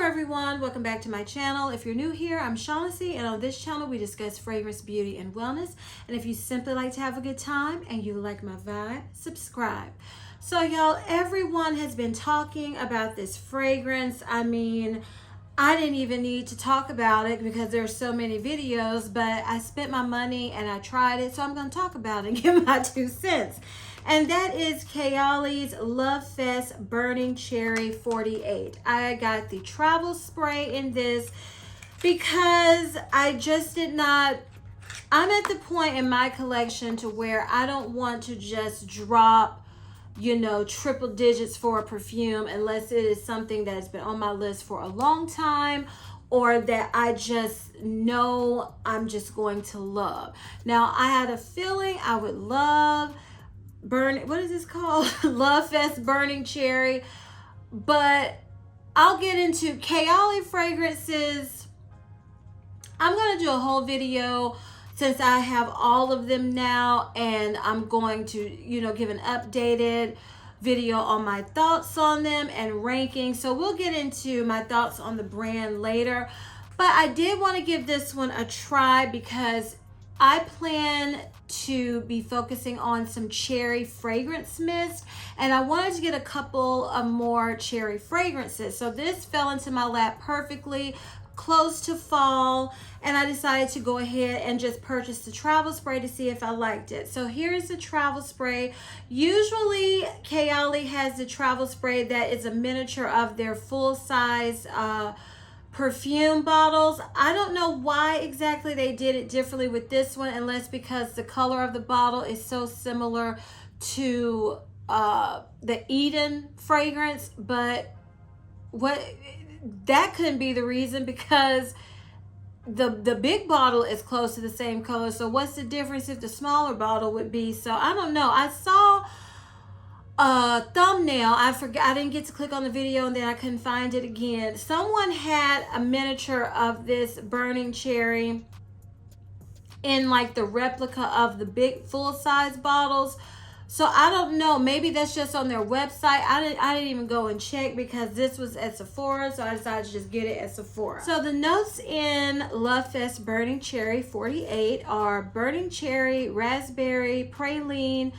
everyone, welcome back to my channel. If you're new here, I'm Shaughnessy, and on this channel we discuss fragrance, beauty, and wellness. And if you simply like to have a good time and you like my vibe, subscribe. So y'all, everyone has been talking about this fragrance. I mean, I didn't even need to talk about it because there's so many videos, but I spent my money and I tried it, so I'm going to talk about it and give my 2 cents. And that is Kayali's Love Fest Burning Cherry 48. I got the travel spray in this because I just did not, I'm at the point in my collection to where I don't want to just drop, you know, triple digits for a perfume unless it is something that has been on my list for a long time or that I just know I'm just going to love. Now, I had a feeling I would love what is this called? Love Fest Burning Cherry. But I'll get into Kayali fragrances. I'm going to do a whole video since I have all of them now, and I'm going to, you know, give an updated video on my thoughts on them and ranking. So we'll get into my thoughts on the brand later. But I did want to give this one a try because I plan to be focusing on some cherry fragrance mist, and I wanted to get a couple of more cherry fragrances. So this fell into my lap perfectly, close to fall, and I decided to go ahead and just purchase the travel spray to see if I liked it. So here's the travel spray. Usually Kayali has the travel spray that is a miniature of their full-size perfume bottles. I don't know why exactly they did it differently with this one, unless because the color of the bottle is so similar to the Eden fragrance, but that couldn't be the reason because the big bottle is close to the same color. So what's the difference if the smaller bottle would be? So I don't know. I saw a thumbnail. I didn't get to click on the video, and then I couldn't find it again. Someone had a miniature of this burning cherry in like the replica of the big full-size bottles. So I don't know, maybe that's just on their website. I didn't even go and check because this was at Sephora, so I decided to just get it at Sephora. So the notes in Love Fest Burning Cherry 48 are burning cherry, raspberry, praline,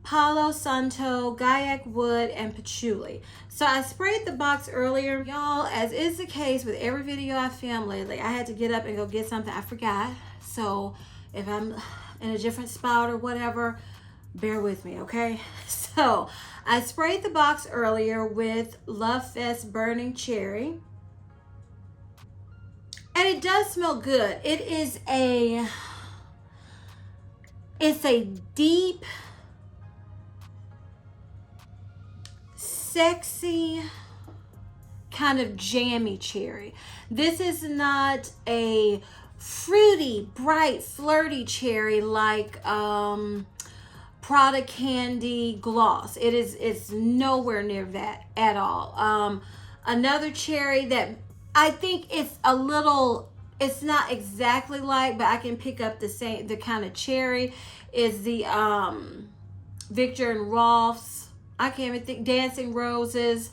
Palo Santo, Gaiac wood, and patchouli. So I sprayed the box earlier. Y'all, as is the case with every video I film lately, I had to get up and go get something I forgot. So if I'm in a different spot or whatever, bear with me, okay? So I sprayed the box earlier with Love Fest Burning Cherry. And it does smell good. It's a deep, sexy, kind of jammy cherry. This is not a fruity, bright, flirty cherry like Prada Candy Gloss. It's nowhere near that at all. Another cherry that I think it's not exactly like, but I can pick up the kind of cherry is the Victor and Rolf's, I can't even think, Dancing Roses.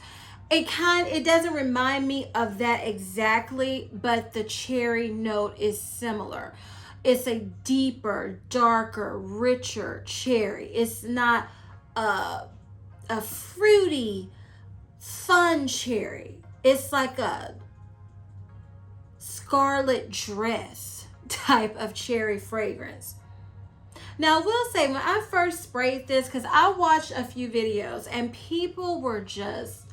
It doesn't remind me of that exactly, but the cherry note is similar. It's a deeper, darker, richer cherry. It's not a fruity, fun cherry. It's like a scarlet dress type of cherry fragrance. Now, I will say, when I first sprayed this, because I watched a few videos and people were just,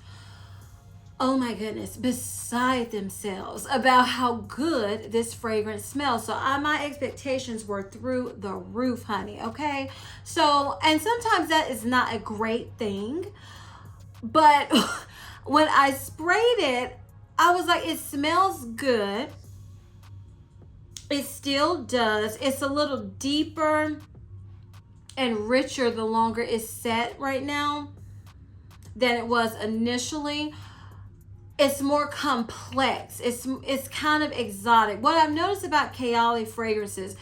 oh my goodness, beside themselves about how good this fragrance smells. So my expectations were through the roof, honey, okay? So, and sometimes that is not a great thing, but when I sprayed it, I was like, it smells good. It still does. It's a little deeper and richer the longer it's set right now than it was initially. It's more complex. It's kind of exotic. What I've noticed about Kayali fragrances,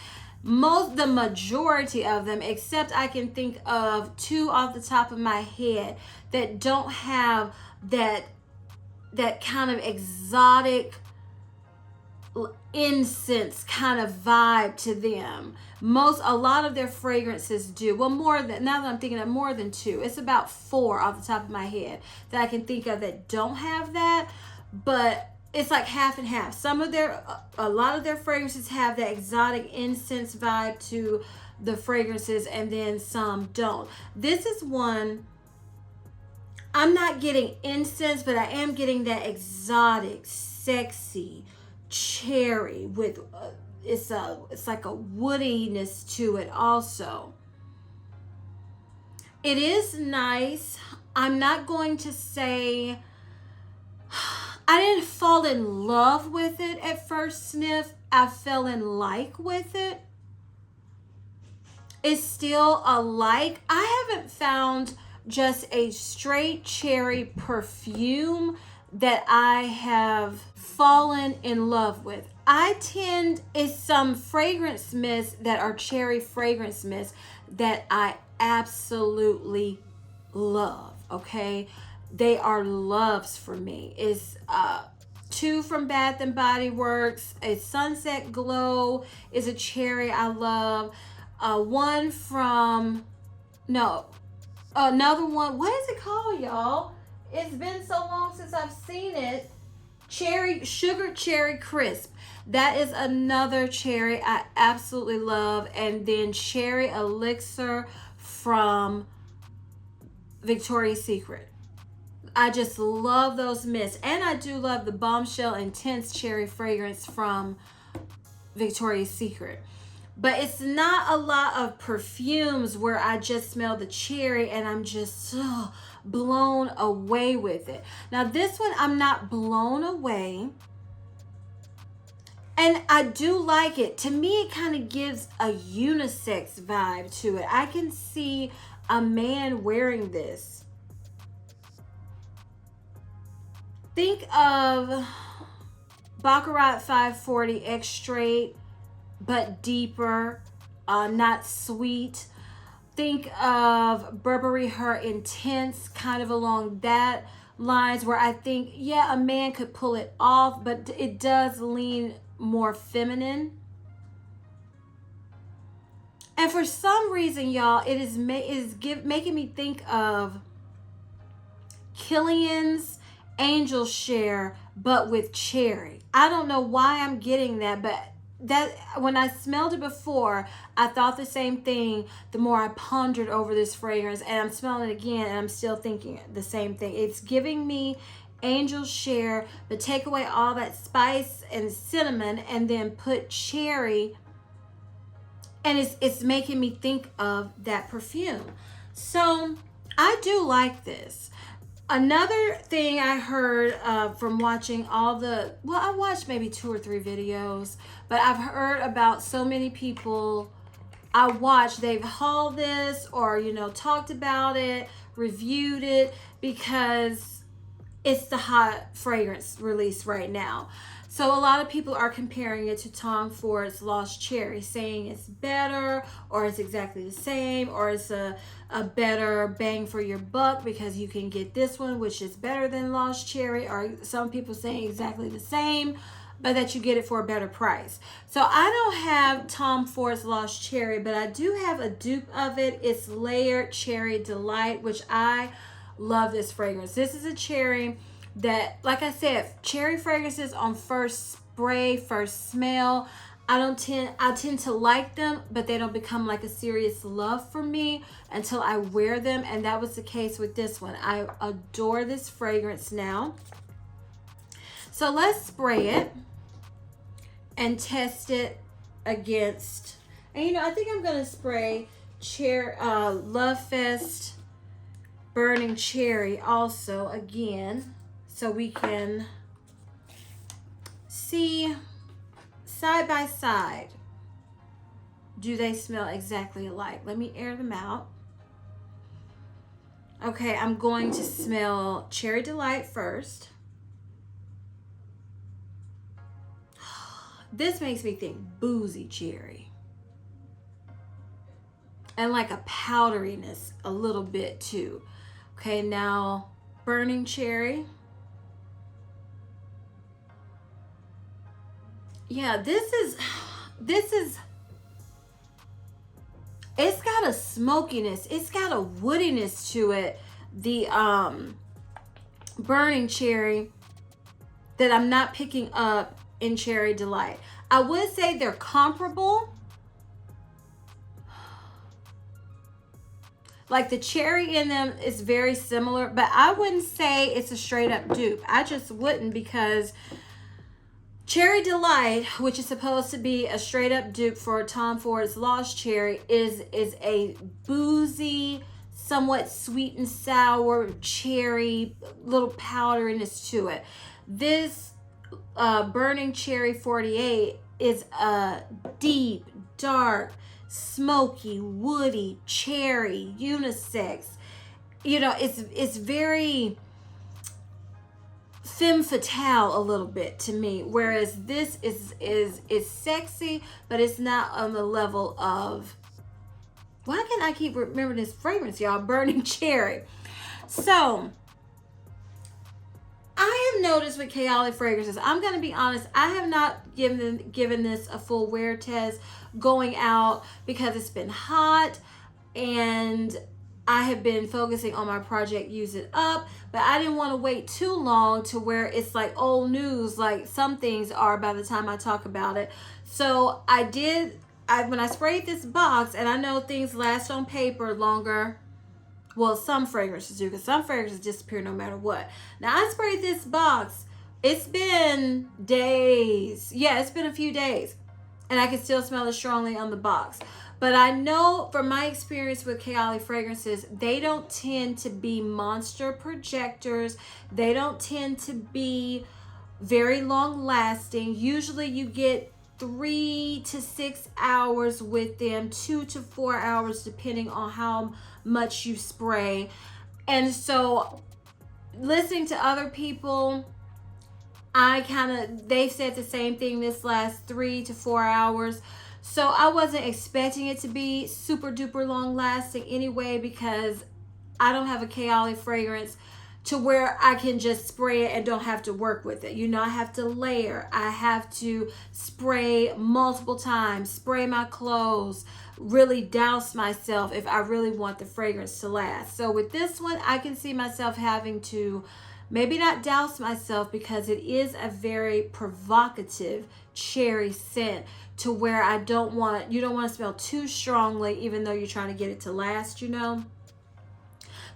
the majority of them, except I can think of 2 off the top of my head that don't have that that kind of exotic incense kind of vibe to them. A lot of their fragrances do. Well, more than, now that I'm thinking of, more than 2. It's about 4 off the top of my head that I can think of that don't have that, but it's like half and half. A lot of their fragrances have that exotic incense vibe to the fragrances, and then some don't. This is one, I'm not getting incense, but I am getting that exotic, sexy cherry with it's like a woodiness to it also. It is nice. I'm not going to say I didn't fall in love with it at first sniff. I fell in like with it. It's still a like. I haven't found just a straight cherry perfume that I have fallen in love with. It's some fragrance mists that are cherry fragrance mists that I absolutely love, okay? They are loves for me. It's 2 from Bath and Body Works. A Sunset Glow is a cherry I love. One from, no, another one. What is it called, y'all? It's been so long since I've seen it. Sugar Cherry Crisp. That is another cherry I absolutely love. And then Cherry Elixir from Victoria's Secret. I just love those mists. And I do love the Bombshell Intense Cherry fragrance from Victoria's Secret. But it's not a lot of perfumes where I just smell the cherry and I'm just so blown away with it. Now this one, I'm not blown away. And I do like it. To me, it kind of gives a unisex vibe to it. I can see a man wearing this. Think of Baccarat 540 X Straight, but deeper, not sweet. Think of Burberry Her Intense, kind of along that lines, where I think, yeah, a man could pull it off, but it does lean more feminine. And for some reason, y'all, it is making me think of Killian's Angel Share, but with cherry. I don't know why I'm getting that, but that when I smelled it before, I thought the same thing. The more I pondered over this fragrance, and I'm smelling it again, and I'm still thinking the same thing. It's giving me Angel Share, but take away all that spice and cinnamon, and then put cherry, and it's making me think of that perfume. So I do like this. Another thing I heard from watching I watched maybe 2 or 3 videos, but I've heard about so many people I watched, they've hauled this or, talked about it, reviewed it, because it's the hot fragrance release right now. So a lot of people are comparing it to Tom Ford's Lost Cherry, saying it's better, or it's exactly the same, or it's a better bang for your buck because you can get this one, which is better than Lost Cherry, or some people saying exactly the same, but that you get it for a better price. So I don't have Tom Ford's Lost Cherry, but I do have a dupe of it. It's Layered Cherry Delight, which I love this fragrance. This is a cherry that, like I said, cherry fragrances on first spray, first smell, I tend to like them, but they don't become like a serious love for me until I wear them. And that was the case with this one. I adore this fragrance now. So let's spray it and test it against, and I think I'm gonna spray Love Fest Burning Cherry also again, so we can see side by side, do they smell exactly alike? Let me air them out. Okay, I'm going to smell Cherry Delight first. This makes me think boozy cherry. And like a powderiness a little bit too. Okay, now Burning Cherry. Yeah, this is, it's got a smokiness, it's got a woodiness to it. The burning cherry that I'm not picking up in Cherry Delight. I would say they're comparable. Like the cherry in them is very similar, but I wouldn't say it's a straight up dupe. I just wouldn't, because Cherry Delight, which is supposed to be a straight up dupe for Tom Ford's Lost Cherry, is a boozy, somewhat sweet and sour cherry, little powderiness to it. This Burning Cherry 48 is a deep, dark, smoky, woody, cherry, unisex. You know, it's very femme fatale a little bit to me, whereas this is sexy, but it's not on the level of, why can't I keep remembering this fragrance, y'all? Burning Cherry. So I have noticed with Kayali fragrances, I'm going to be honest, I have not given this a full wear test going out because it's been hot and I have been focusing on my project Use It Up, but I didn't want to wait too long to where it's like old news, like some things are by the time I talk about it. So when I sprayed this box, and I know things last on paper longer. Well, some fragrances do, because some fragrances disappear no matter what. Now, I sprayed this box. It's been days. Yeah, it's been a few days. And I can still smell it strongly on the box. But I know from my experience with Kayali fragrances, they don't tend to be monster projectors. They don't tend to be very long lasting. Usually you get 3 to 6 hours with them, 2 to 4 hours depending on how much you spray. And so listening to other people, they've said the same thing, this last 3 to 4 hours. So I wasn't expecting it to be super duper long lasting anyway, because I don't have a Kayali fragrance to where I can just spray it and don't have to work with it. You know, I have to layer. I have to spray multiple times, spray my clothes, really douse myself if I really want the fragrance to last. So with this one, I can see myself having to maybe not douse myself, because it is a very provocative cherry scent to where you don't want to smell too strongly, even though you're trying to get it to last, you know.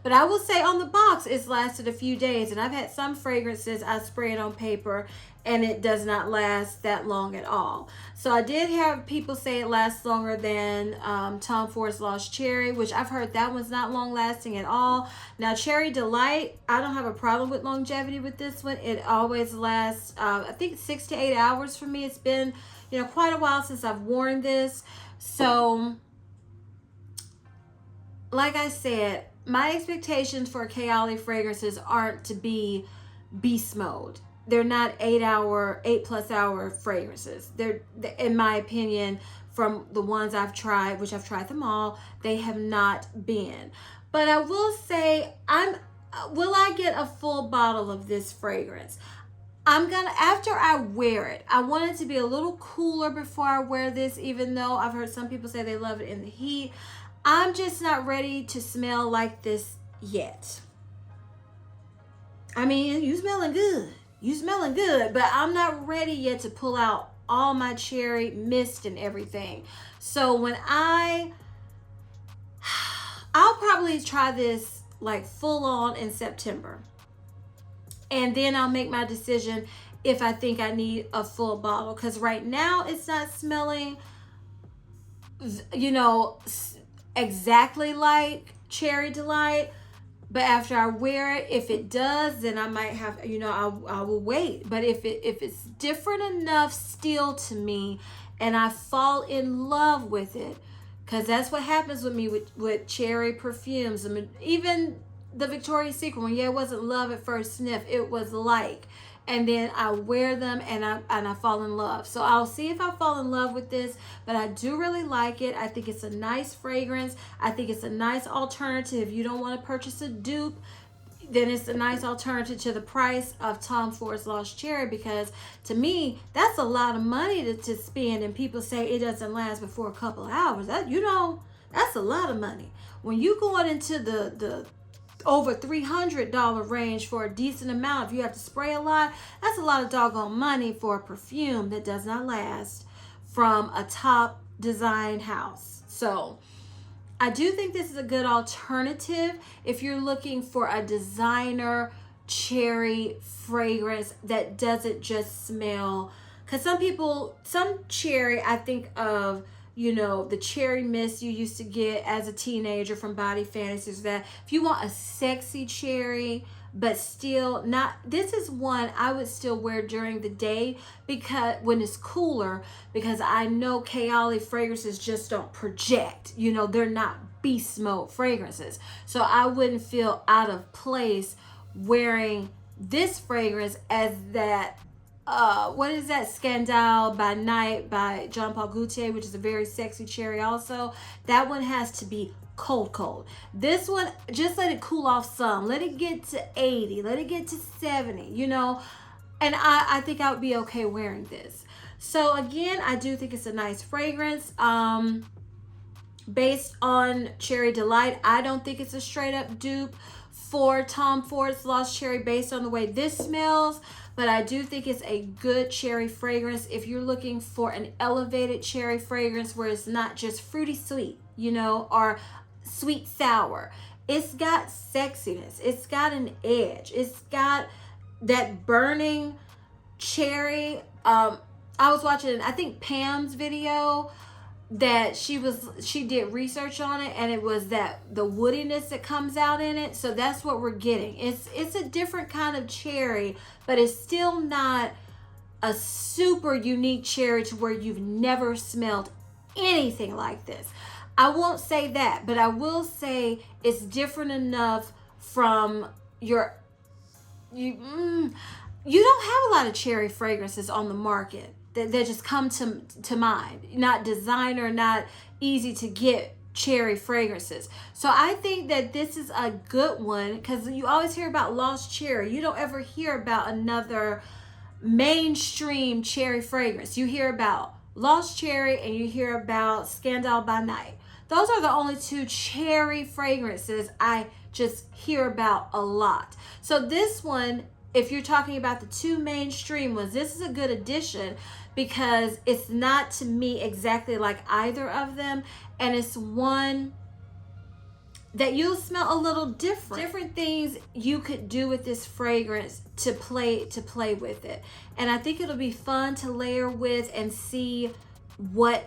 But I will say on the box, it's lasted a few days. And I've had some fragrances, I spray it on paper, and it does not last that long at all. So I did have people say it lasts longer than Tom Ford's Lost Cherry, which I've heard that one's not long lasting at all. Now, Cherry Delight, I don't have a problem with longevity with this one. It always lasts, I think 6 to 8 hours for me. It's been, quite a while since I've worn this. So, like I said, my expectations for Kayali fragrances aren't to be beast mode. They're not 8+ hour fragrances. They're, in my opinion, from the ones I've tried, which I've tried them all, they have not been. But I will say, will I get a full bottle of this fragrance? After I wear it, I want it to be a little cooler before I wear this, even though I've heard some people say they love it in the heat. I'm just not ready to smell like this yet. I mean, you smelling good, but I'm not ready yet to pull out all my cherry mist and everything. So when I'll probably try this like full on in September. And then I'll make my decision if I think I need a full bottle. Because right now it's not smelling, exactly like Cherry Delight. But after I wear it, if it does, then I might have, I will wait. But if it's different enough still to me and I fall in love with it, because that's what happens with me with cherry perfumes. I mean, even the Victoria's Secret one, it wasn't love at first sniff. It was like. And then I wear them and I fall in love. So I'll see if I fall in love with this, but I do really like it. I think it's a nice fragrance. I think it's a nice alternative. You don't want to purchase a dupe. then it's a nice alternative to the price of Tom Ford's Lost Cherry, because to me, that's a lot of money to spend, and people say it doesn't last before a couple of hours. That, you know, that's a lot of money. When you going into the over $300 range for a decent amount, if you have to spray a lot, that's a lot of doggone money for a perfume that does not last from a top design house. So I do think this is a good alternative if you're looking for a designer cherry fragrance that doesn't just smell, because some cherry, I think of, you know, the cherry mist you used to get as a teenager from Body Fantasies. That if you want a sexy cherry but still not, this is one I would still wear during the day, because when it's cooler, because I know Kayali fragrances just don't project, you know, they're not beast mode fragrances. So I wouldn't feel out of place wearing this fragrance as that what is that, Scandale by Night by Jean Paul Gaultier, which is a very sexy cherry also. That one has to be cold. This one, just let it cool off some. Let it get to 80. Let it get to 70, you know. And I think I would be okay wearing this. So again, I do think it's a nice fragrance. Based on Cherry Delight, I don't think it's a straight up dupe for Tom Ford's Lost Cherry based on the way this smells. But I do think it's a good cherry fragrance if you're looking for an elevated cherry fragrance where it's not just fruity sweet, you know, or sweet sour. It's got sexiness. It's got an edge. It's got that burning cherry. I was watching, I think, Pam's video that she did research on it, and it was that the woodiness that comes out in it. So that's what we're getting. It's a different kind of cherry, but it's still not a super unique cherry to where you've never smelled anything like this. I won't say that, but I will say it's different enough from you don't have a lot of cherry fragrances on the market that just come to mind. Not designer, not easy to get cherry fragrances. So I think that this is a good one, because you always hear about Lost Cherry. You don't ever hear about another mainstream cherry fragrance. You hear about Lost Cherry and you hear about Scandale by Night. Those are the only two cherry fragrances I just hear about a lot. So this one, if you're talking about the two mainstream ones, this is a good addition, because it's not to me exactly like either of them, and it's one that you'll smell a little different things you could do with this fragrance to play with it. And I think it'll be fun to layer with and see what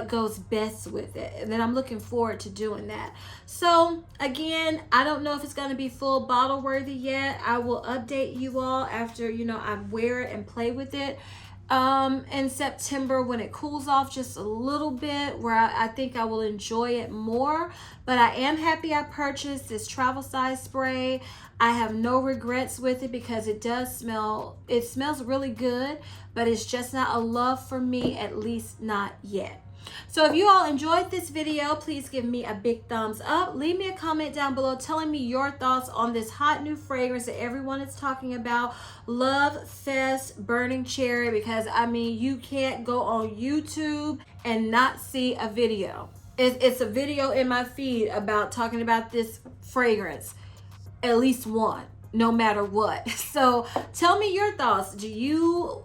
goes best with it. And then I'm looking forward to doing that. So again, I don't know if it's going to be full bottle worthy yet. I will update you all after, you know, I wear it and play with it in September when it cools off just a little bit, where I think I will enjoy it more. But I am happy I purchased this travel size spray. I have no regrets with it, because it smells really good, but it's just not a love for me, at least not yet. So if you all enjoyed this video, please give me a big thumbs up. Leave me a comment down below telling me your thoughts on this hot new fragrance that everyone is talking about, Love Fest Burning Cherry, because I mean, you can't go on YouTube and not see a video. It's a video in my feed about talking about this fragrance, at least one, no matter what. So tell me your thoughts. Do you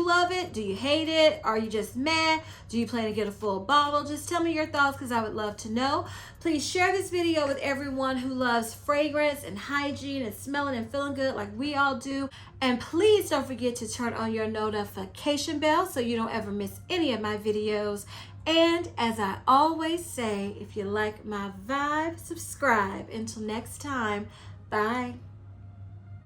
love it? Do you hate it? Are you just mad? Do you plan to get a full bottle? Just tell me your thoughts, because I would love to know. Please share this video with everyone who loves fragrance and hygiene and smelling and feeling good like we all do. And please don't forget to turn on your notification bell so you don't ever miss any of my videos. And as I always say, if you like my vibe, subscribe. Until next time, bye.